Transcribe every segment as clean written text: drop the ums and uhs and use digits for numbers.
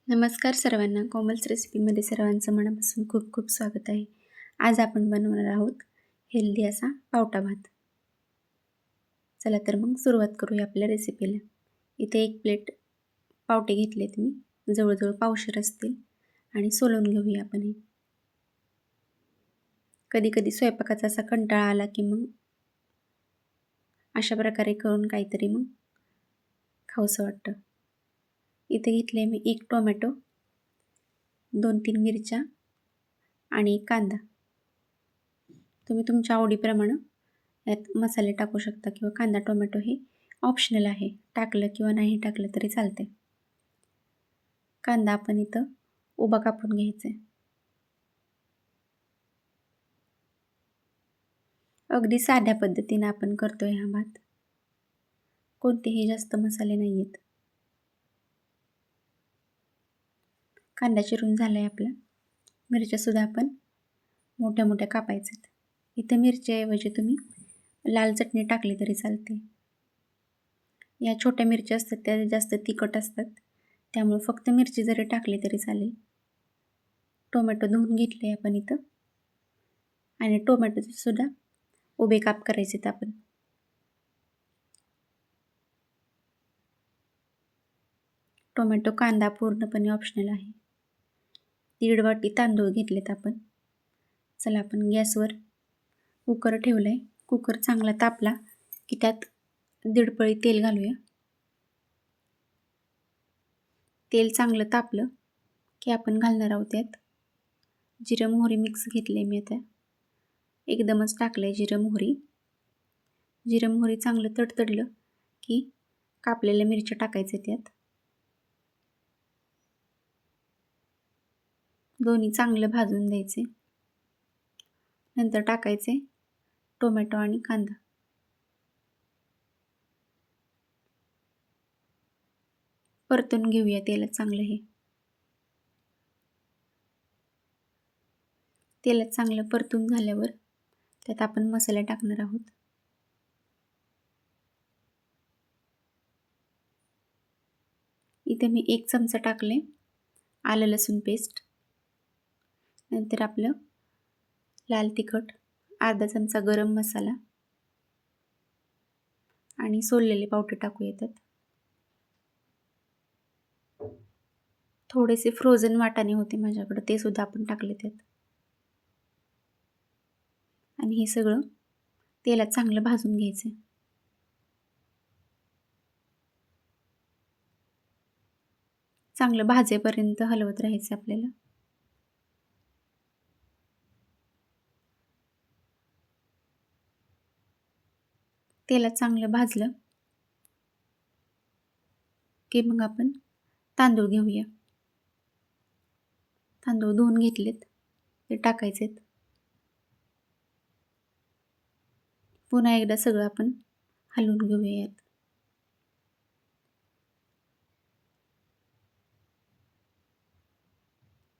नमस्कार सर्वांना. कोमल्स रेसिपीमध्ये सर्वांचं मनापासून खूप खूप स्वागत आहे. आज आपण बनवणार आहोत हेल्दी असा पावटा भात. चला तर मग सुरुवात करूया आपल्या रेसिपीला. इथे 1 प्लेट पावटे घेतलेत मी, जवळजवळ पावशेर असतील आणि सोलून घेऊया आपण हे. कधी कधी स्वयंपाकाचा असा कंटाळा आला की मग अशा प्रकारे करून काहीतरी मग खावंसं वाटतं. इथे घेतले मी 1 टोमॅटो, 2-3 मिरच्या आणि 1 कांदा. तुम्ही तुमच्या आवडीप्रमाणे यात मसाले टाकू शकता किंवा कांदा टोमॅटो हे ऑप्शनल आहे. टाकलं किंवा नाही टाकलं तरी चालते. कांदा आपण इथं उभा कापून घ्यायचा आहे. अगदी साध्या पद्धतीने आपण करतोय हा भात. कोणतेही जास्त मसाले नाही आहेत. कांदा चिरून झालाय आपला. मिरच्यासुद्धा आपण मोठ्या मोठ्या कापायच्यात. इथं मिरच्याऐवजी तुम्ही लाल चटणी टाकली तरी चालते. या छोट्या मिरच्या असतात त्या जास्त तिखट असतात, त्यामुळे फक्त मिरची जरी टाकली तरी चालेल. टोमॅटो धुवून घेतले आपण इथं आणि टोमॅटोचे सुद्धा उभे काप करायचे आपण. टोमॅटो कांदा पूर्णपणे ऑप्शनल आहे. 1.5 वाटी तांदूळ घेतलेत आपण. चला आपण गॅसवर कुकर ठेवलाय. कुकर चांगला तापला की त्यात 1.5 पळी तेल घालूया. तेल चांगलं तापलं की आपण घालणार आहोत त्यात जिरं मोहरी मिक्स घेतले मी आता. एकदमच टाकलंय जिरं मोहरी. जिरं मोहरी चांगलं तडतडलं की कापलेल्या मिरच्या टाकायच्या त्यात. दोन्ही चांगलं भाजून द्यायचे. नंतर टाकायचे टोमॅटो आणि कांदा. परतून घेऊया तेलात चांगलं हे. तेलात चांगलं परतून झाल्यावर त्यात आपण मसाले टाकणार आहोत. इथे मी 1 चमचा टाकले आलं लसूण पेस्ट. नंतर आपलं लाल तिखट, अर्धा चमचा गरम मसाला आणि सोललेले पावटे टाकूया त्यात. थोडेसे फ्रोझन वाटाणे होते माझ्याकडे, ते सुद्धा आपण टाकले त्यात. आणि हे सगळं तेलात चांगलं भाजून घ्यायचं. चांगलं भाजेपर्यंत हलवत राहायचं आपल्याला. तेलात चांगलं भाजलं की मग आपण तांदूळ घेऊया. तांदूळ धुवून घेतलेत ते टाकायचेत. पुन्हा एकदा सगळं आपण हलवून घेऊया यात.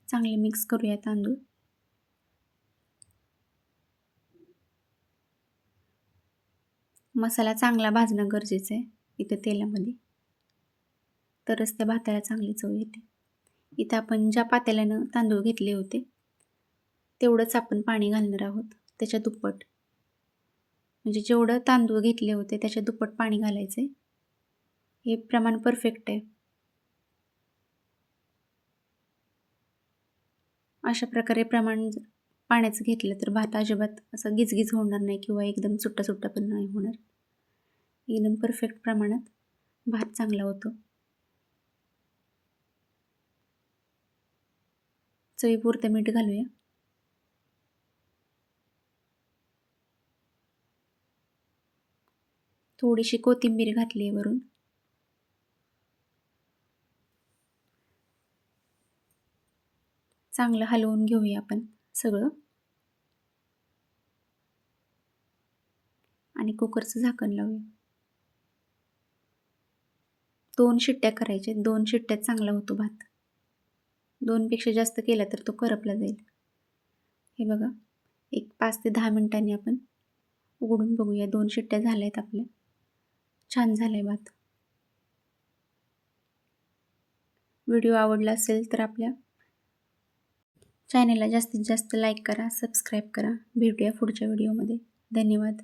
चांगले मिक्स करूया तांदूळ. मसाला चांगला भाजणं गरजेचं आहे इथं तेलामध्ये, तरच त्या भाताला चांगली चव येते. इथं आपण ज्या पातेल्यानं तांदूळ घेतले होते तेवढंच आपण पाणी घालणार आहोत, त्याच्या दुप्पट. म्हणजे जेवढं तांदूळ घेतले होते त्याच्या दुप्पट पाणी घालायचं आहे. हे प्रमाण परफेक्ट आहे. अशा प्रकारे प्रमाण पाण्याचं घेतलं तर भात अजिबात असं गिजगिज होणार नाही किंवा एकदम सुट्टा सुट्टा पण नाही होणार. एकदम परफेक्ट प्रमाणात भात चांगला होतो. चवीपुरतं मीठ घालूया. थोडीशी कोथिंबीर घातली आहे वरून. चांगलं हलवून घेऊया आपण सगळं आणि कुकरचं झाकण लावूया. 2 शिट्ट्या करायच्या. 2 शिट्ट्यात चांगला होतो भात. 2 पेक्षा जास्त केला तर तो करपला जाईल. हे बघा, एक 5 ते 10 मिनिटांनी आपण उघडून बघूया. 2 शिट्ट्या झाल्यात आपल्या. छान झालाय भात. व्हिडिओ आवडला असेल तर आपल्या चॅनेलला जास्तीत जास्त लाईक करा, सबस्क्राईब करा. भेटूया पुढच्या व्हिडिओमध्ये. धन्यवाद.